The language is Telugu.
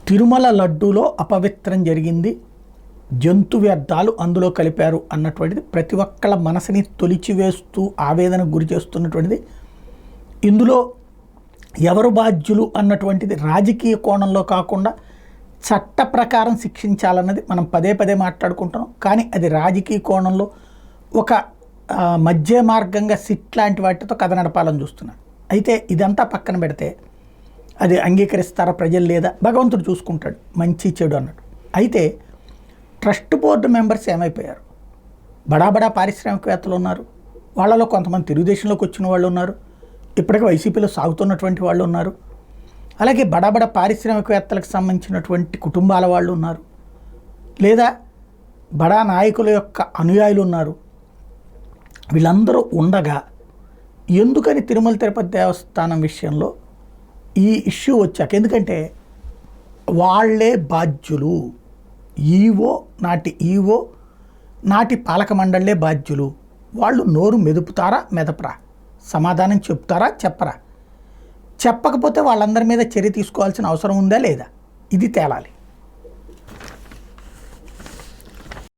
తిరుమల లడ్డూలో అపవిత్రం జరిగింది, జంతు వ్యర్థాలు అందులో కలిపారు అన్నటువంటిది ప్రతి ఒక్కళ్ళ మనసుని తొలిచివేస్తూ ఆవేదనకు గురి చేస్తున్నటువంటిది. ఇందులో ఎవరు బాధ్యులు అన్నటువంటిది రాజకీయ కోణంలో కాకుండా చట్ట ప్రకారం శిక్షించాలన్నది మనం పదే పదే మాట్లాడుకుంటున్నాం. కానీ అది రాజకీయ కోణంలో ఒక మధ్య మార్గంగా సిట్ లాంటి వాటితో కథ నడపాలని చూస్తున్నాడు. అయితే ఇదంతా పక్కన పెడితే అది అంగీకరిస్తారా ప్రజలు లేదా భగవంతుడు చూసుకుంటాడు, మంచి చెడు అన్నట్టు. అయితే ట్రస్ట్ బోర్డు మెంబర్స్ ఏమైపోయారు? బడా పారిశ్రామికవేత్తలు ఉన్నారు, వాళ్ళలో కొంతమంది తెలుగుదేశంలోకి వచ్చిన వాళ్ళు ఉన్నారు, ఇప్పటికీ వైసీపీలో సాగుతున్నటువంటి వాళ్ళు ఉన్నారు, అలాగే బడా పారిశ్రామికవేత్తలకు సంబంధించినటువంటి కుటుంబాల వాళ్ళు ఉన్నారు, లేదా బడా నాయకుల యొక్క అనుయాయులు ఉన్నారు. వీళ్ళందరూ ఉండగా ఎందుకని తిరుమల తిరుపతి దేవస్థానం విషయంలో ఈ ఇష్యూ వచ్చాక, ఎందుకంటే వాళ్ళే బాధ్యులు, ఈవో నాటి పాలక మండళ్లే బాధ్యులు. వాళ్ళు నోరు మెదుపుతారా మెదపరా, సమాధానం చెప్తారా చెప్పరా, చెప్పకపోతే వాళ్ళందరి మీద చర్య తీసుకోవాల్సిన అవసరం ఉందా లేదా, ఇది తేలాలి.